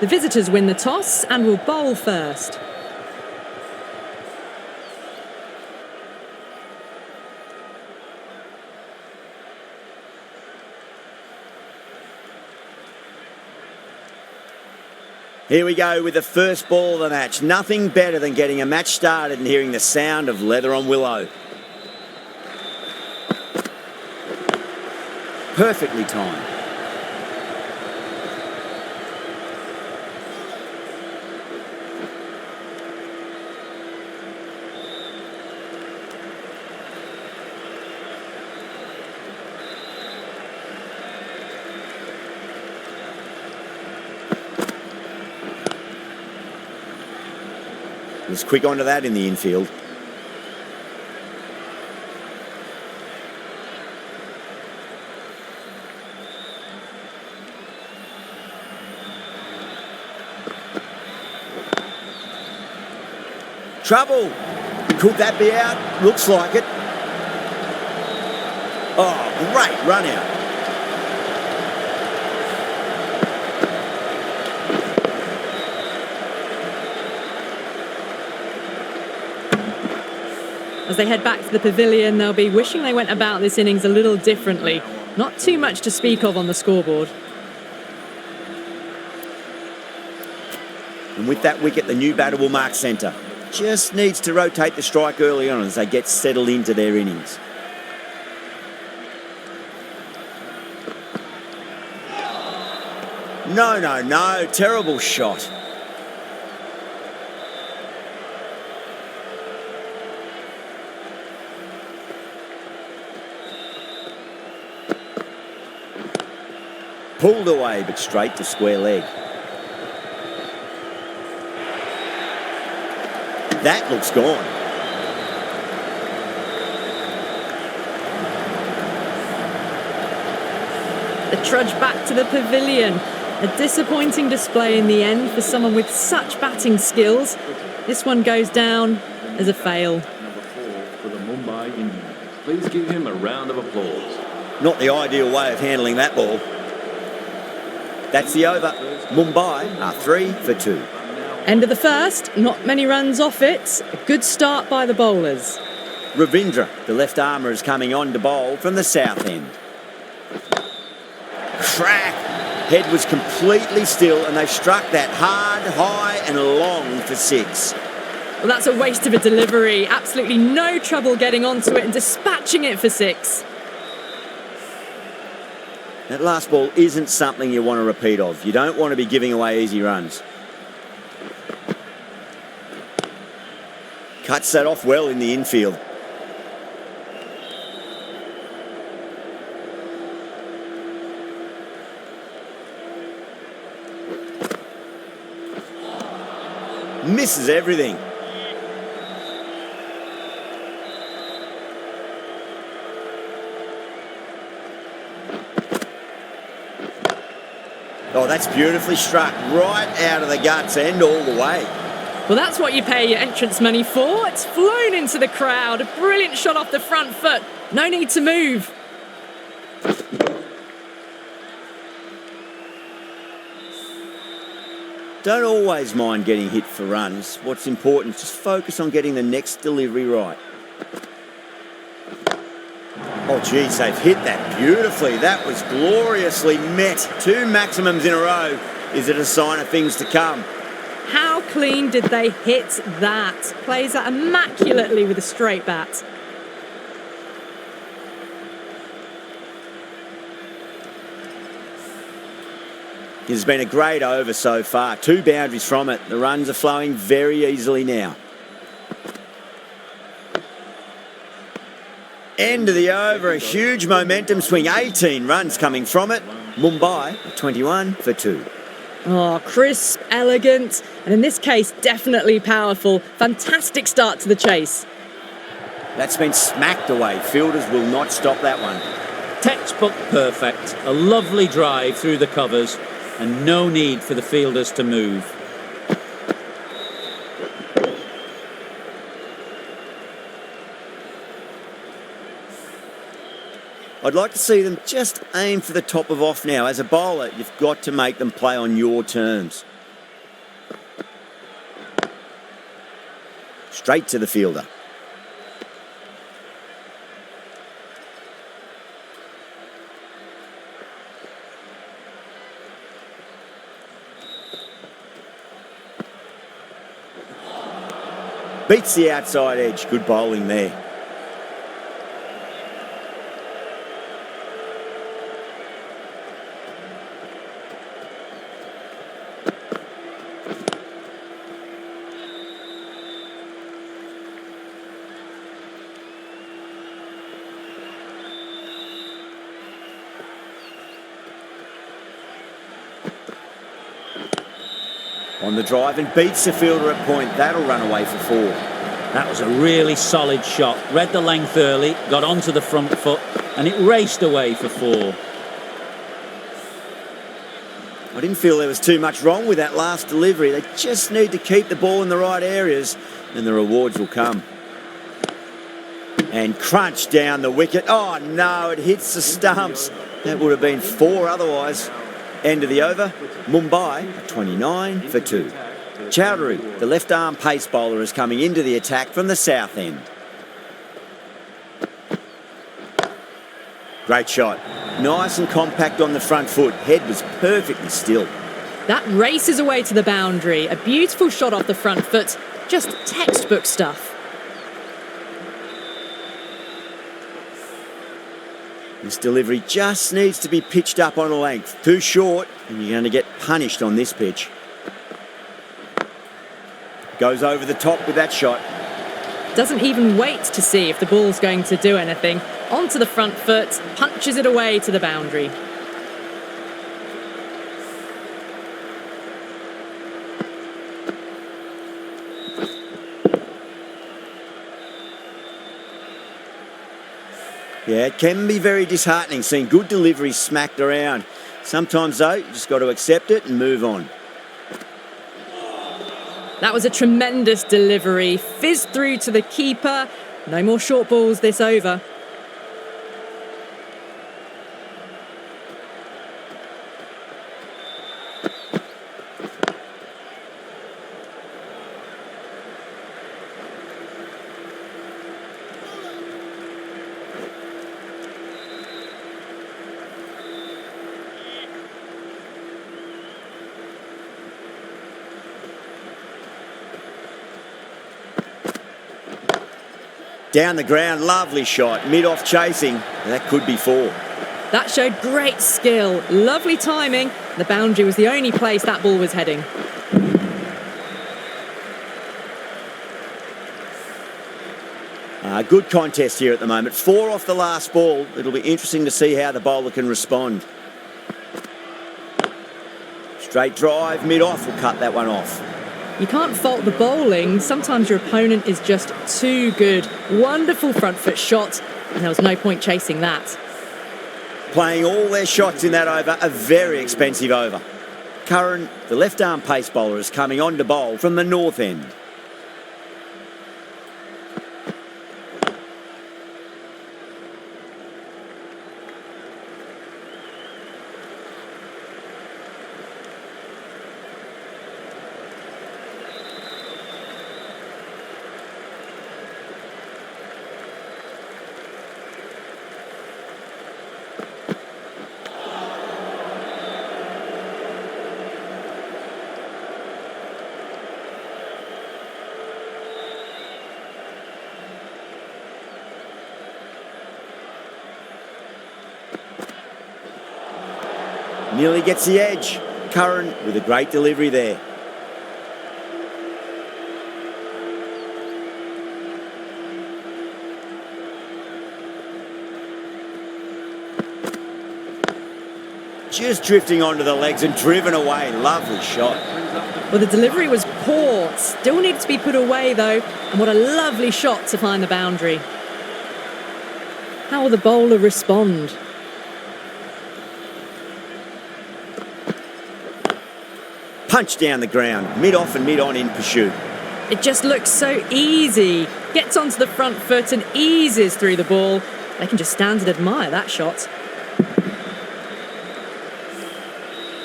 The visitors win the toss and will bowl first. Here we go with the first ball of the match. Nothing better than getting a match started and hearing the sound of leather on willow. Perfectly timed. Was quick onto that in the infield. Trouble. Could that be out? Looks like it. Oh, great run out. As they head back to the pavilion, they'll be wishing they went about this innings a little differently. Not too much to speak of on the scoreboard. And with that wicket, the new batter will mark centre. Just needs to rotate the strike early on as they get settled into their innings. No. Terrible shot. Pulled away, but straight to square leg. That looks gone. The trudge back to the pavilion. A disappointing display in the end for someone with such batting skills. This one goes down as a fail. Number 4 for the Mumbai Indians. Please give him a round of applause. Not the ideal way of handling that ball. That's the over. Mumbai are 3 for 2. End of the first, not many runs off it. A good start by the bowlers. Ravindra, the left armour, is coming on to bowl from the south end. Crack! Head was completely still and they struck that hard, high and long for 6. Well, that's a waste of a delivery. Absolutely no trouble getting onto it and dispatching it for 6. That last ball isn't something you want to repeat of. You don't want to be giving away easy runs. Cuts that off well in the infield. Misses everything. Oh, that's beautifully struck. Right out of the guts end all the way. Well, that's what you pay your entrance money for. It's flown into the crowd. A brilliant shot off the front foot. No need to move. Don't always mind getting hit for runs. What's important is just focus on getting the next delivery right. Oh, geez, they've hit that beautifully. That was gloriously met. 2 maximums in a row. Is it a sign of things to come? How clean did they hit that? Plays that immaculately with a straight bat. It's been a great over so far. 2 boundaries from it. The runs are flowing very easily now. End of the over, a huge momentum swing. 18 runs coming from it. Mumbai, 21 for 2. Oh, crisp, elegant, and in this case, definitely powerful. Fantastic start to the chase. That's been smacked away. Fielders will not stop that one. Textbook perfect. A lovely drive through the covers and no need for the fielders to move. I'd like to see them just aim for the top of off now. As a bowler, you've got to make them play on your terms. straight to the fielder. Beats the outside edge. Good bowling there. On the drive and beats the fielder at point. That'll run away for 4. That was a really solid shot. Read the length early, got onto the front foot, and it raced away for 4. I didn't feel there was too much wrong with that last delivery. They just need to keep the ball in the right areas and the rewards will come. And crunch down the wicket. Oh no, it hits the stumps. That would have been 4 otherwise. End of the over. Mumbai 29 for 2. Chowdhury, the left arm pace bowler, is coming into the attack from the south end. Great shot. Nice and compact on the front foot. Head was perfectly still. That races away to the boundary. A beautiful shot off the front foot. Just textbook stuff. This delivery just needs to be pitched up on a length. Too short, and you're going to get punished on this pitch. Goes over the top with that shot. Doesn't even wait to see if the ball's going to do anything. Onto the front foot, punches it away to the boundary. Yeah, it can be very disheartening seeing good deliveries smacked around. Sometimes, though, you just got to accept it and move on. That was a tremendous delivery. Fizzed through to the keeper. No more short balls this over. Down the ground, lovely shot. Mid-off chasing. That could be 4. That showed great skill. Lovely timing. The boundary was the only place that ball was heading. Good contest here at the moment. 4 off the last ball. It'll be interesting to see how the bowler can respond. Straight drive, mid-off will cut that one off. You can't fault the bowling. Sometimes your opponent is just too good. Wonderful front foot shot, and there was no point chasing that. Playing all their shots in that over, a very expensive over. Curran, the left arm pace bowler, is coming on to bowl from the north end. Nearly gets the edge. Curran with a great delivery there. Just drifting onto the legs and driven away. Lovely shot. Well, the delivery was poor. Still needs to be put away, though. And what a lovely shot to find the boundary. How will the bowler respond? Punch down the ground, mid-off and mid-on in pursuit. It just looks so easy. Gets onto the front foot and eases through the ball. They can just stand and admire that shot.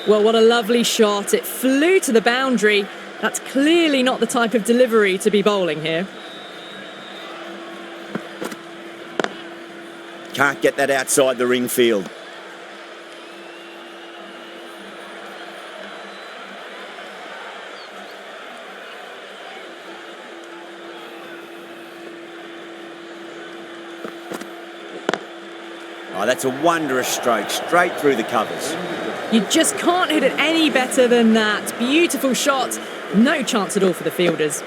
Well, what a lovely shot. It flew to the boundary. That's clearly not the type of delivery to be bowling here. Can't get that outside the ring field. Oh, that's a wondrous stroke, straight through the covers. You just can't hit it any better than that. Beautiful shot. No chance at all for the fielders.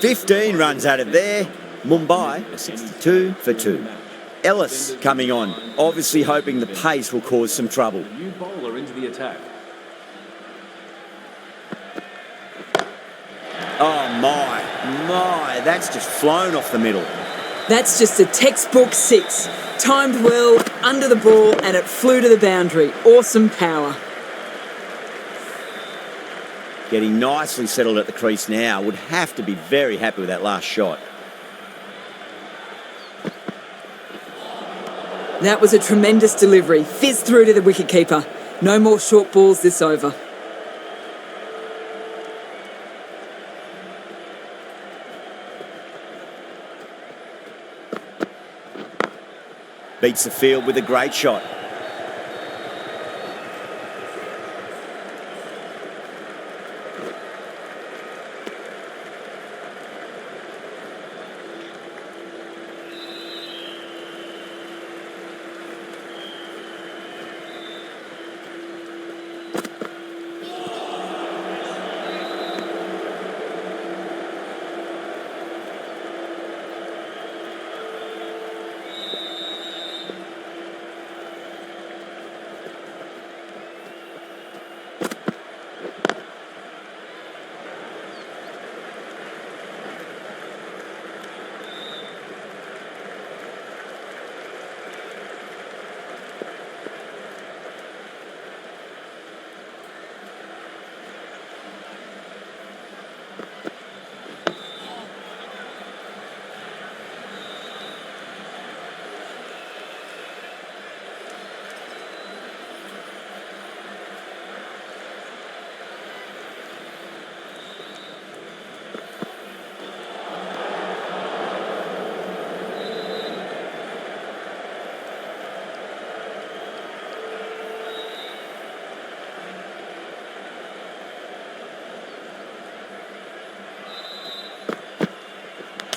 "15 runs out of there. Mumbai are 62 for 2. Ellis coming on, obviously hoping the pace will cause some trouble. New bowler into the attack. Oh my, that's just flown off the middle. That's just a textbook 6. Timed well, under the ball, and it flew to the boundary. Awesome power. Getting nicely settled at the crease now. Would have to be very happy with that last shot. That was a tremendous delivery. Fizzed through to the wicketkeeper. No more short balls this over. Beats the field with a great shot.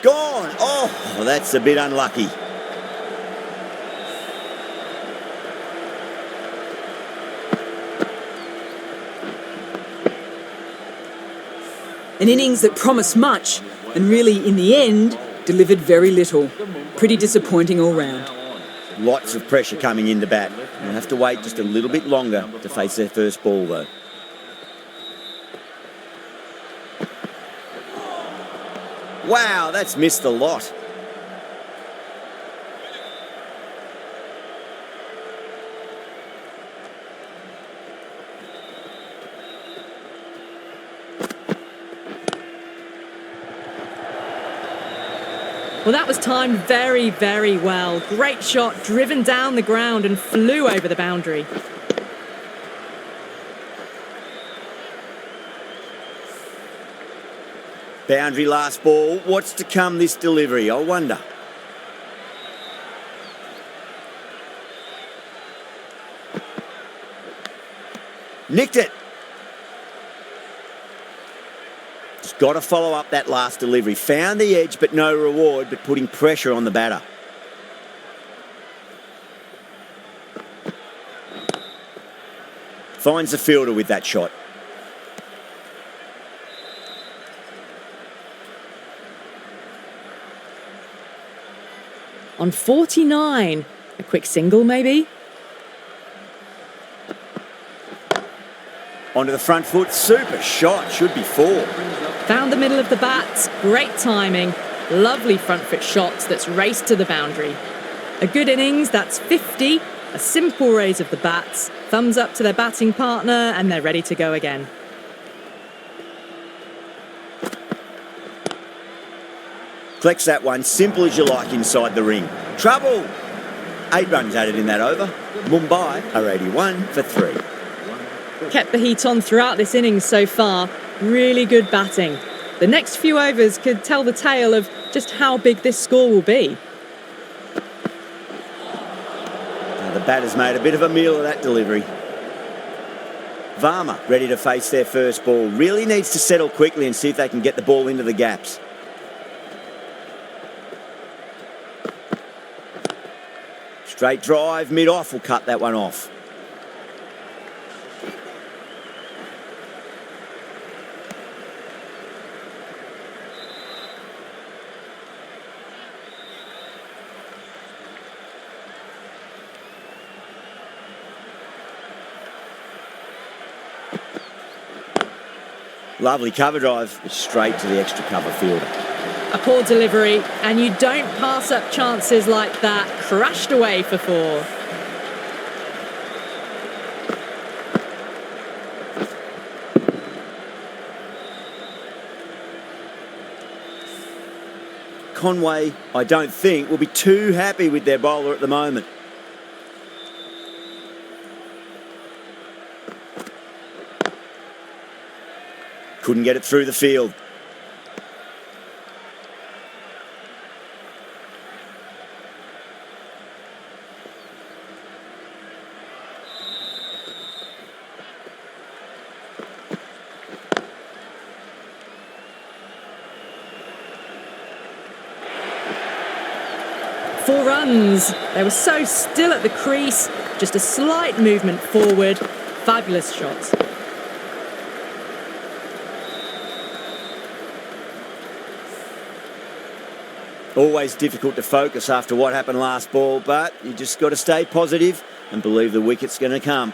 Gone! Oh, well, that's a bit unlucky. An innings that promised much, and really, in the end, delivered very little. Pretty disappointing all round. Lots of pressure coming in to bat. They'll have to wait just a little bit longer to face their first ball, though. Wow, that's missed a lot. Well, that was timed very, very well. Great shot, driven down the ground and flew over the boundary. Boundary last ball. What's to come this delivery, I wonder. Nicked it. Just got to follow up that last delivery. Found the edge, but no reward, but putting pressure on the batter. Finds the fielder with that shot. On 49, a quick single maybe? Onto the front foot, super shot, should be 4. Found the middle of the bat, great timing, lovely front foot shot that's raced to the boundary. A good innings, that's 50, a simple raise of the bats, thumbs up to their batting partner and they're ready to go again. Collects that one, simple as you like inside the ring. Trouble! 8 runs added in that over. Mumbai are 81 for 3. Kept the heat on throughout this innings so far. Really good batting. The next few overs could tell the tale of just how big this score will be. Now the batter's made a bit of a meal of that delivery. Varma ready to face their first ball. Really needs to settle quickly and see if they can get the ball into the gaps. Straight drive, mid-off will cut that one off. Lovely cover drive, straight to the extra cover fielder. A poor delivery, and you don't pass up chances like that. Crashed away for 4. Conway, I don't think, will be too happy with their bowler at the moment. Couldn't get it through the field. Four runs. They were so still at the crease. Just a slight movement forward. Fabulous shots. Always difficult to focus after what happened last ball, but you just got to stay positive and believe the wicket's going to come.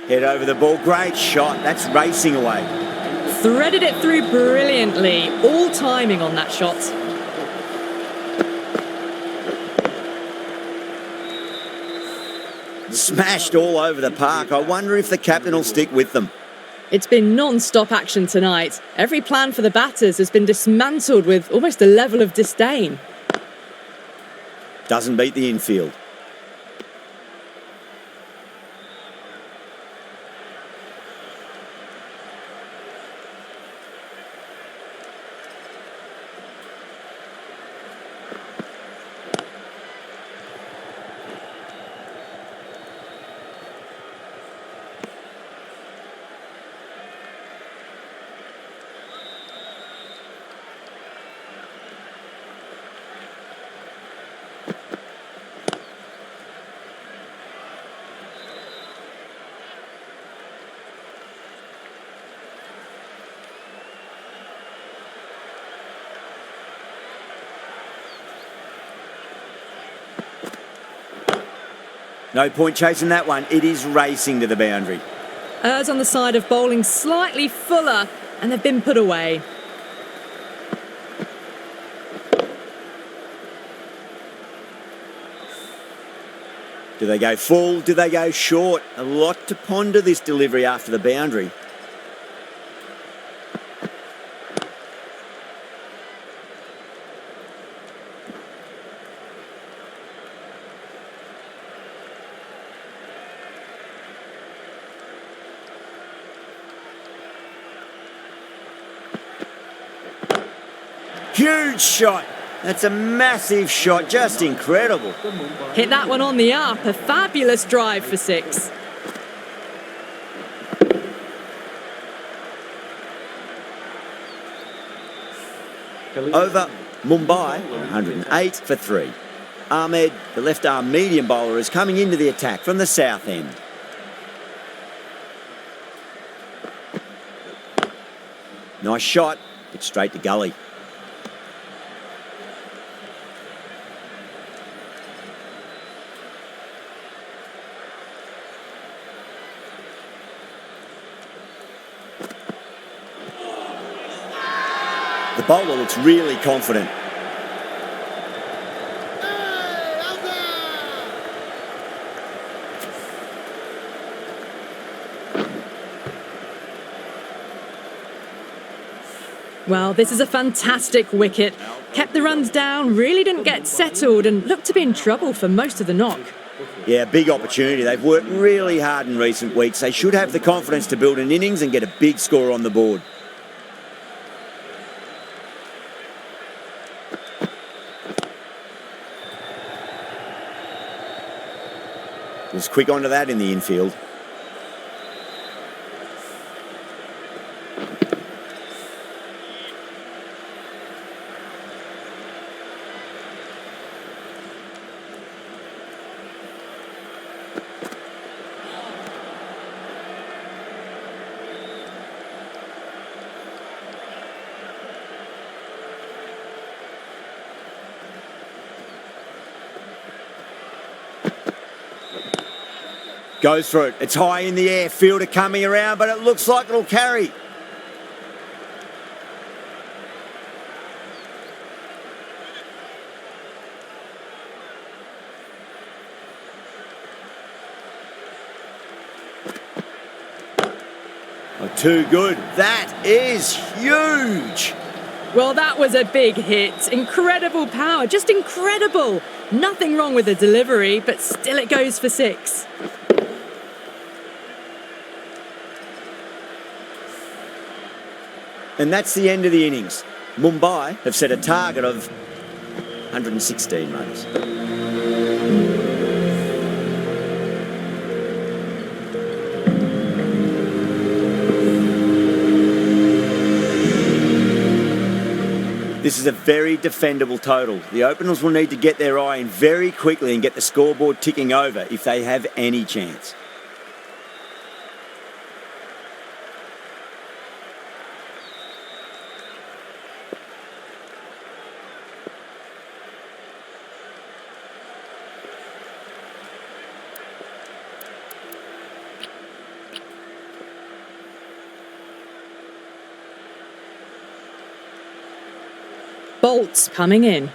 Head over the ball, great shot, that's racing away. Threaded it through brilliantly. All timing on that shot. Smashed all over the park. I wonder if the captain will stick with them. It's been non-stop action tonight. Every plan for the batters has been dismantled with almost a level of disdain. Doesn't beat the infield. No point chasing that one. It is racing to the boundary. Errs on the side of bowling slightly fuller, and they've been put away. Do they go full? Do they go short? A lot to ponder this delivery after the boundary. Huge shot. That's a massive shot. Just incredible. Hit that one on the up. A fabulous drive for 6. Over Mumbai, 108 for 3. Ahmed, the left-arm medium bowler, is coming into the attack from the south end. Nice shot. It's straight to gully. The bowler looks really confident. Well, this is a fantastic wicket. Kept the runs down, really didn't get settled and looked to be in trouble for most of the knock. Yeah, big opportunity. They've worked really hard in recent weeks. They should have the confidence to build an innings and get a big score on the board. Was quick onto that in the infield. Goes for it. It's high in the air. Fielder coming around, but it looks like it'll carry. Oh, too good. That is huge. Well, that was a big hit. Incredible power, just incredible. Nothing wrong with the delivery, but still it goes for 6. And that's the end of the innings. Mumbai have set a target of 116 runs. This is a very defendable total. The openers will need to get their eye in very quickly and get the scoreboard ticking over if they have any chance. Bolts coming in.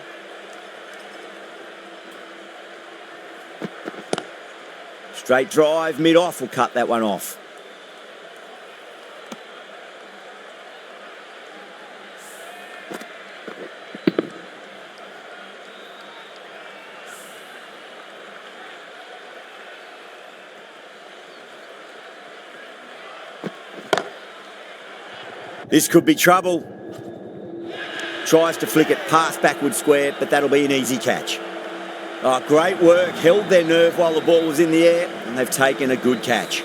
Straight drive, mid-off will cut that one off. This could be trouble. Tries to flick it past backward square, but that'll be an easy catch. Oh, great work. Held their nerve while the ball was in the air, and they've taken a good catch.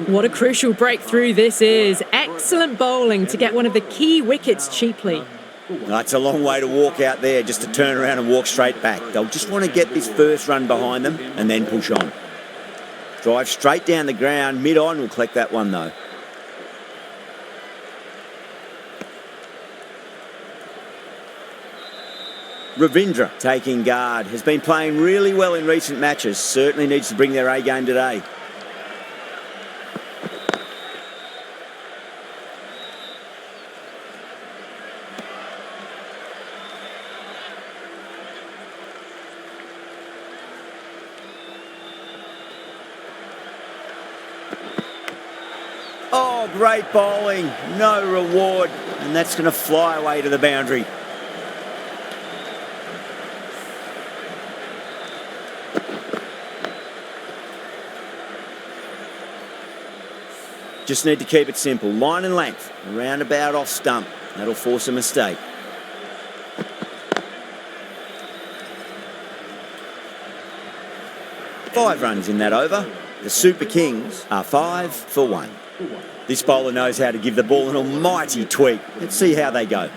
What a crucial breakthrough this is. Excellent bowling to get one of the key wickets cheaply. That's a long way to walk out there, just to turn around and walk straight back. They'll just want to get this first run behind them and then push on. Drive straight down the ground, mid-on will collect that one though. Ravindra taking guard, has been playing really well in recent matches, certainly needs to bring their A game today. Oh, great bowling, no reward, and that's going to fly away to the boundary. Just need to keep it simple, line and length, around about off stump, that'll force a mistake. Five runs in that over. The Super Kings are 5 for 1. This bowler knows how to give the ball an almighty tweak. Let's see how they go.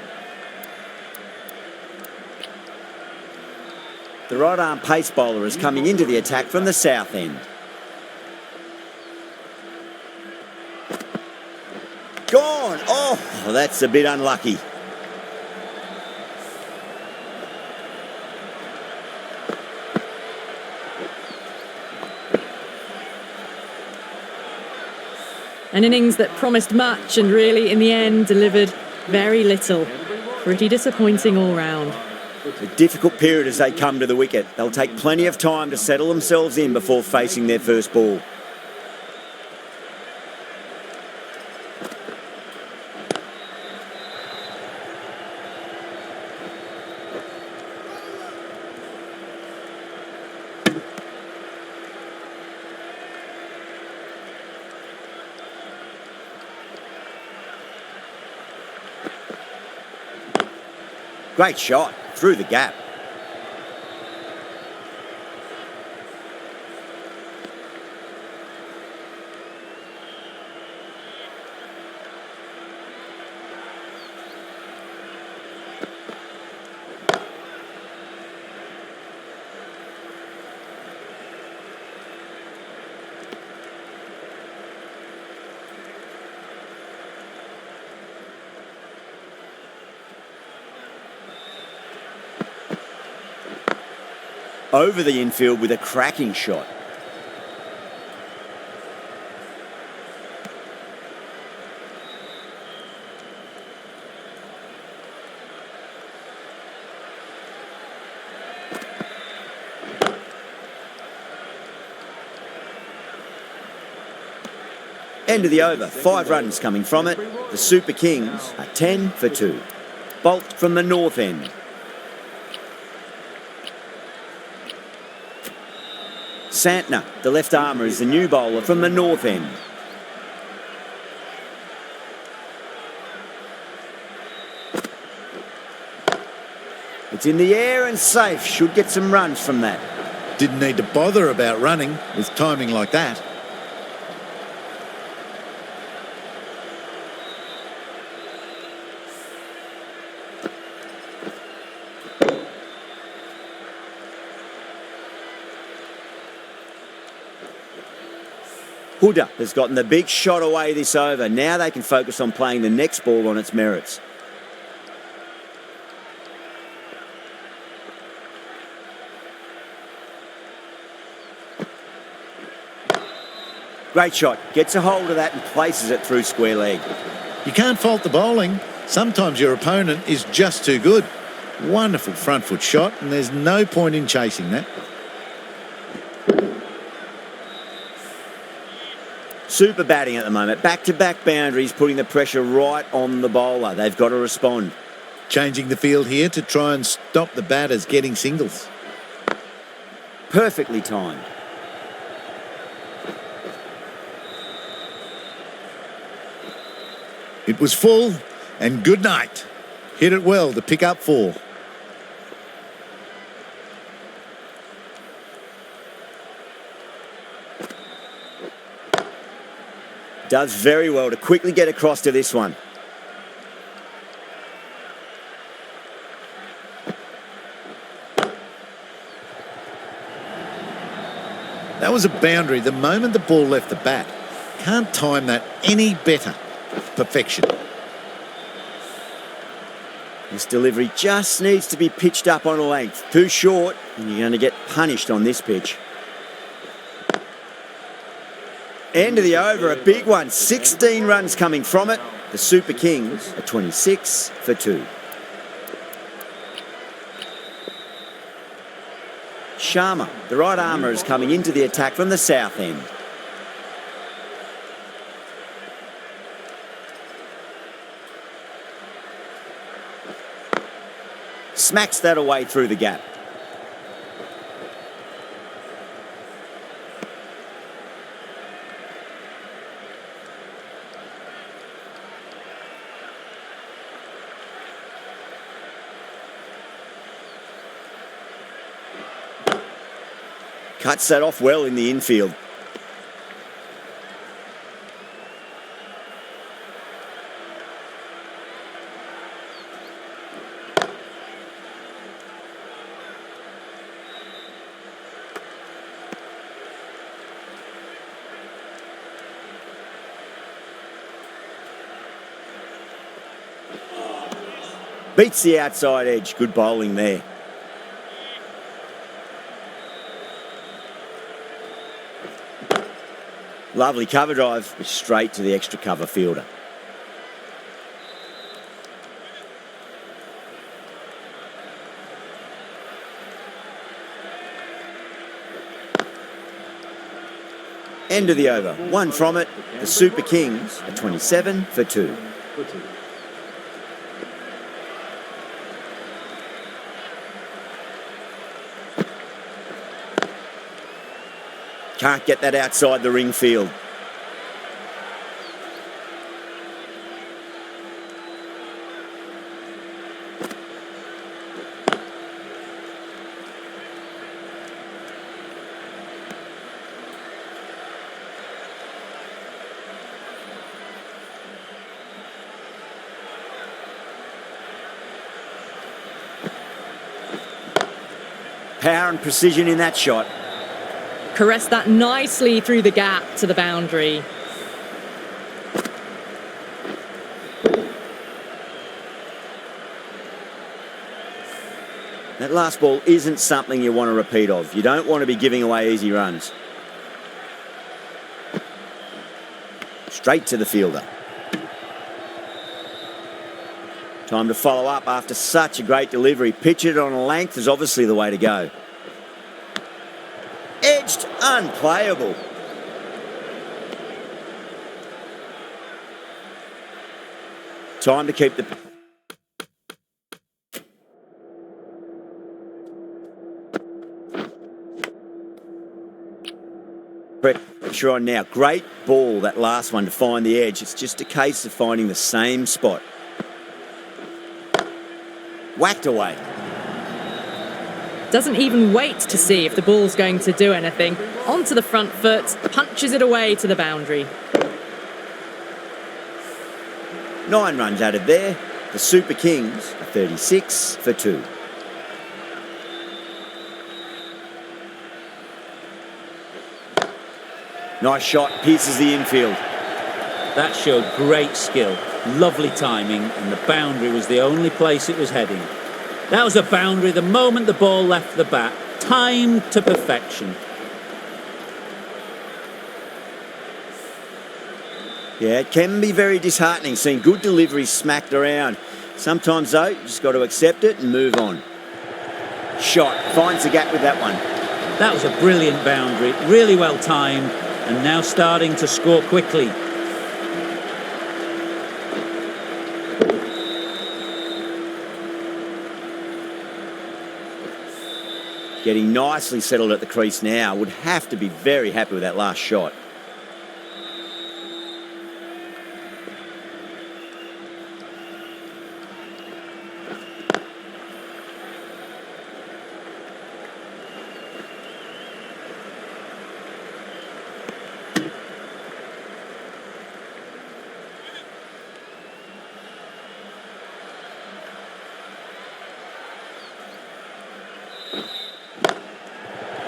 The right arm pace bowler is coming into the attack from the south end. Gone! Oh, that's a bit unlucky. An innings that promised much and really, in the end, delivered very little. Pretty disappointing all round. A difficult period as they come to the wicket. They'll take plenty of time to settle themselves in before facing their first ball. Great shot, through the gap. Over the infield with a cracking shot. End of the over, 5 runs coming from it. The Super Kings are 10 for 2. Bolt from the north end. Santner, the left armour, is the new bowler from the north end. It's in the air and safe. Should get some runs from that. Didn't need to bother about running with timing like that. Huda has gotten the big shot away this over. Now they can focus on playing the next ball on its merits. Great shot. Gets a hold of that and places it through square leg. You can't fault the bowling. Sometimes your opponent is just too good. Wonderful front foot shot, and there's no point in chasing that. Super batting at the moment. Back-to-back boundaries, putting the pressure right on the bowler. They've got to respond. Changing the field here to try and stop the batters getting singles. Perfectly timed. It was full, and good night. Hit it well to pick up 4. Does very well to quickly get across to this one. That was a boundary the moment the ball left the bat. Can't time that any better. Perfection. This delivery just needs to be pitched up on a length. Too short, and you're going to get punished on this pitch. End of the over, a big one. 16 runs coming from it. The Super Kings are 26 for 2. Sharma, the right armour, is coming into the attack from the south end. Smacks that away through the gap. Cuts that off well in the infield. Beats the outside edge. Good bowling there. Lovely cover drive, straight to the extra cover fielder. End of the over. One from it. The Super Kings are 27 for 2. Can't get that outside the ring field. Power and precision in that shot. Caressed that nicely through the gap to the boundary. That last ball isn't something you want to repeat of. You don't want to be giving away easy runs. Straight to the fielder. Time to follow up after such a great delivery. Pitch it on a length is obviously the way to go. Edged, unplayable. Time to keep the... pressure on now. Great ball, that last one, to find the edge. It's just a case of finding the same spot. Whacked away. Doesn't even wait to see if the ball's going to do anything. Onto the front foot, punches it away to the boundary. 9 runs added there. The Super Kings are 36 for 2. Nice shot, pierces the infield. That showed great skill, lovely timing, and the boundary was the only place it was heading. That was a boundary the moment the ball left the bat, timed to perfection. Yeah, it can be very disheartening seeing good deliveries smacked around. Sometimes, though, you just got to accept it and move on. Shot, finds the gap with that one. That was a brilliant boundary, really well timed, and now starting to score quickly. Getting nicely settled at the crease now. Would have to be very happy with that last shot.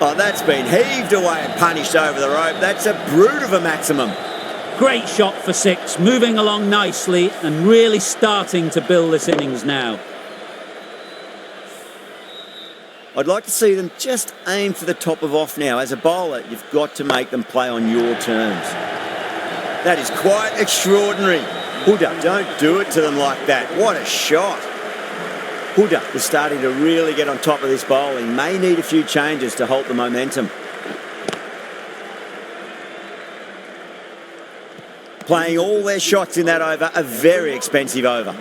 Oh, that's been heaved away and punished over the rope. That's a brute of a maximum. Great shot for 6, moving along nicely and really starting to build this innings now. I'd like to see them just aim for the top of off now. As a bowler, you've got to make them play on your terms. That is quite extraordinary. Huda, don't do it to them like that. What a shot. Huda is starting to really get on top of this bowling. May need a few changes to halt the momentum. Playing all their shots in that over, a very expensive over.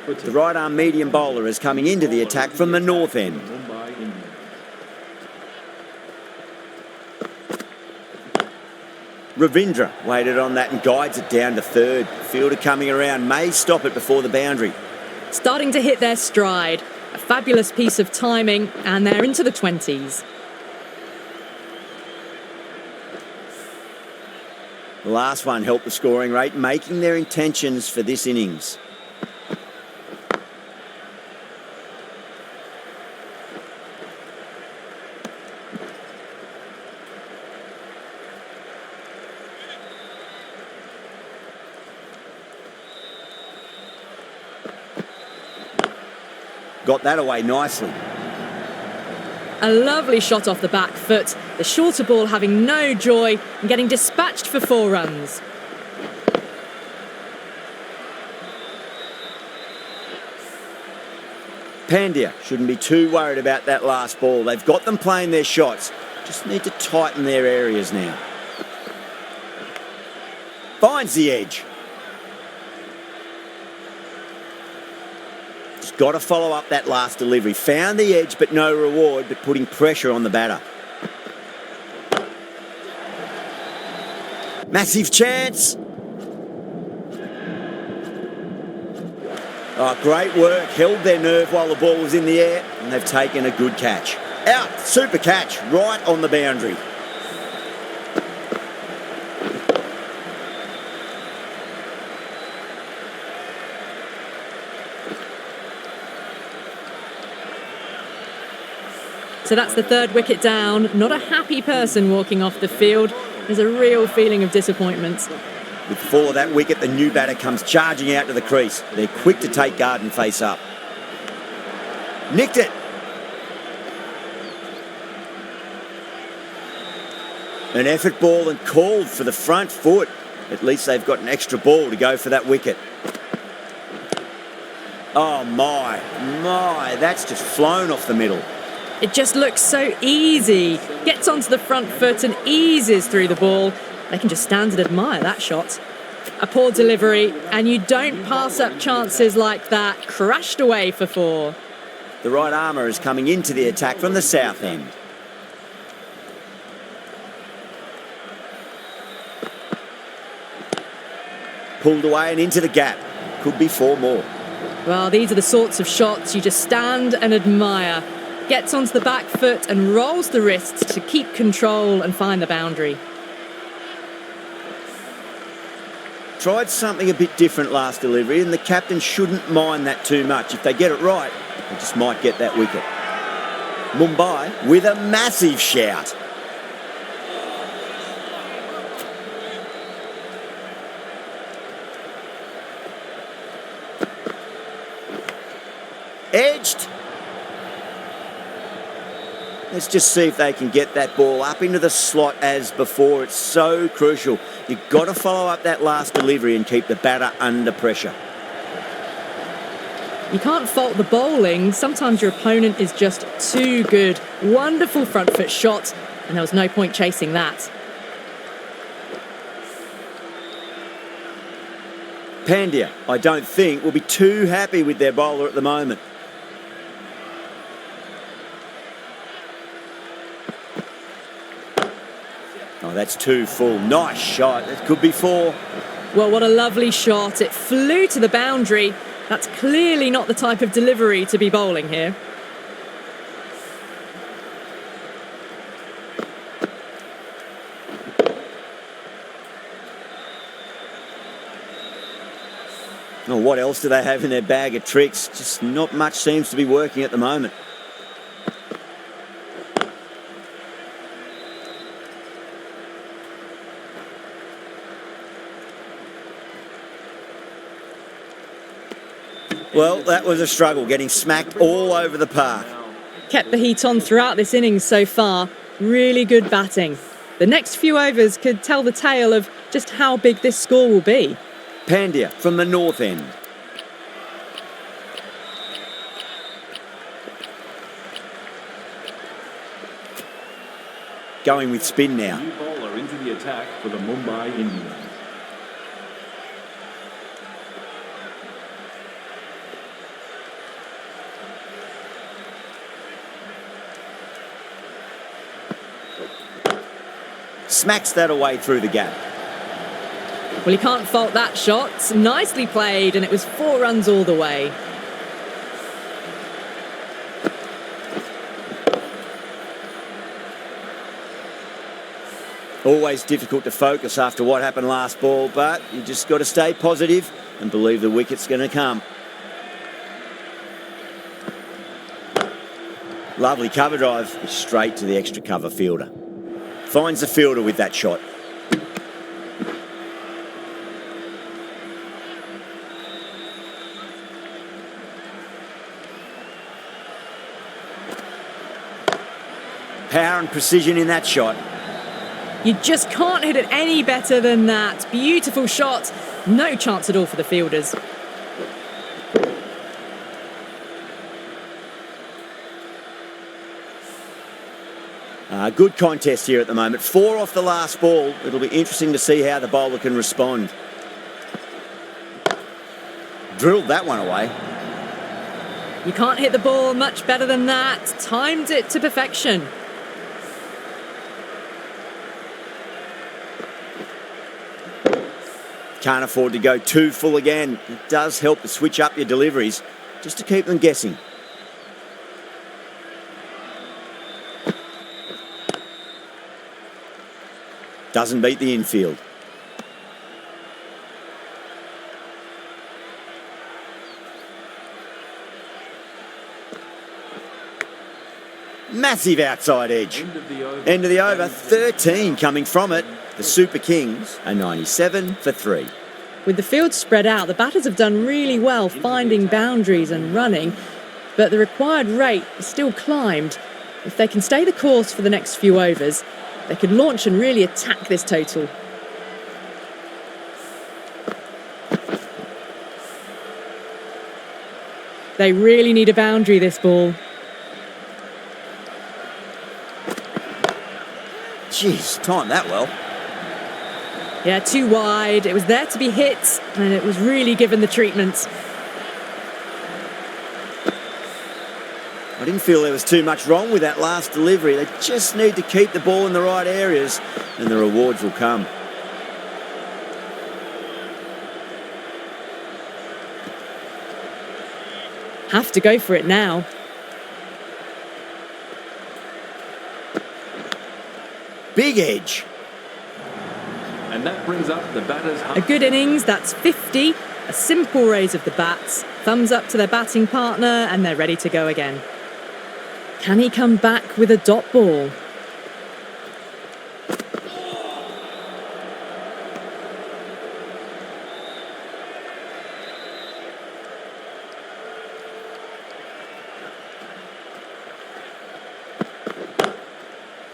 The right arm medium bowler is coming into the attack from the north end. Ravindra waited on that and guides it down to third. Fielder coming around, may stop it before the boundary. Starting to hit their stride. A fabulous piece of timing, and they're into the 20s. The last one helped the scoring rate, making their intentions for this innings. Got that away nicely. A lovely shot off the back foot. The shorter ball having no joy and getting dispatched for 4 runs. Pandya shouldn't be too worried about that last ball. They've got them playing their shots. Just need to tighten their areas now. Finds the edge. Just got to follow up that last delivery. Found the edge, but no reward, but putting pressure on the batter. Massive chance. Oh, great work. Held their nerve while the ball was in the air, and they've taken a good catch. Out. Super catch. Right on the boundary. So that's the third wicket down. Not a happy person walking off the field. There's a real feeling of disappointment. With 4 of that wicket, the new batter comes charging out to the crease. They're quick to take guard and face up. Nicked it. An effort ball and called for the front foot. At least they've got an extra ball to go for that wicket. Oh my, that's just flown off the middle. It just looks so easy. Gets onto the front foot and eases through the ball. They can just stand and admire that shot. A poor delivery, and you don't pass up chances like that. Crashed away for 4. The right armour is coming into the attack from the south end. Pulled away and into the gap. Could be 4 more. Well, these are the sorts of shots you just stand and admire. Gets onto the back foot and rolls the wrists to keep control and find the boundary. Tried something a bit different last delivery, and the captain shouldn't mind that too much. If they get it right, they just might get that wicket. Mumbai with a massive shout. Edged. Let's just see if they can get that ball up into the slot as before. It's so crucial. You've got to follow up that last delivery and keep the batter under pressure. You can't fault the bowling. Sometimes your opponent is just too good. Wonderful front foot shot, and there was no point chasing that. Pandya, I don't think, will be too happy with their bowler at the moment. Oh, that's 2 full. Nice shot. That could be 4. Well, what a lovely shot. It flew to the boundary. That's clearly not the type of delivery to be bowling here. Oh, what else do they have in their bag of tricks? Just not much seems to be working at the moment. Well, that was a struggle, getting smacked all over the park. Kept the heat on throughout this innings so far. Really good batting. The next few overs could tell the tale of just how big this score will be. Pandya from the north end. Going with spin now. New bowler into the attack for the Mumbai Indians. Smacks that away through the gap. Well, you can't fault that shot. Nicely played, and it was 4 runs all the way. Always difficult to focus after what happened last ball, but you just got to stay positive and believe the wicket's going to come. Lovely cover drive, straight to the extra cover fielder. Finds the fielder with that shot. Power and precision in that shot. You just can't hit it any better than that. Beautiful shot. No chance at all for the fielders. Good contest here at the moment. 4 off the last ball. It'll be interesting to see how the bowler can respond. Drilled that one away. You can't hit the ball much better than that. Timed it to perfection. Can't afford to go too full again. It does help to switch up your deliveries just to keep them guessing. Doesn't beat the infield. Massive outside edge. End of the over, 13 coming from it. The Super Kings are 97 for 3. With the field spread out, the batters have done really well finding boundaries and running, but the required rate has still climbed. If they can stay the course for the next few overs, they could launch and really attack this total. They really need a boundary, this ball. Jeez, timed that well. Yeah, too wide. It was there to be hit, and it was really given the treatment. I didn't feel there was too much wrong with that last delivery. They just need to keep the ball in the right areas, and the rewards will come. Have to go for it now. Big edge. And that brings up the batter's... A good innings, that's 50. A simple raise of the bats. Thumbs up to their batting partner, and they're ready to go again. Can he come back with a dot ball?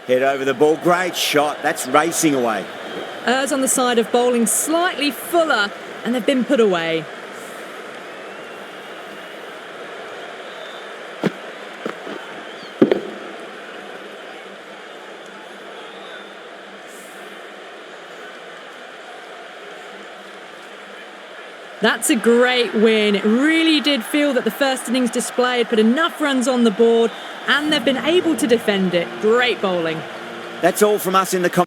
Head over the ball. Great shot. That's racing away. Errs on the side of bowling slightly fuller, and they've been put away. That's a great win. It really did feel that the first innings display had put enough runs on the board, and they've been able to defend it. Great bowling. That's all from us in the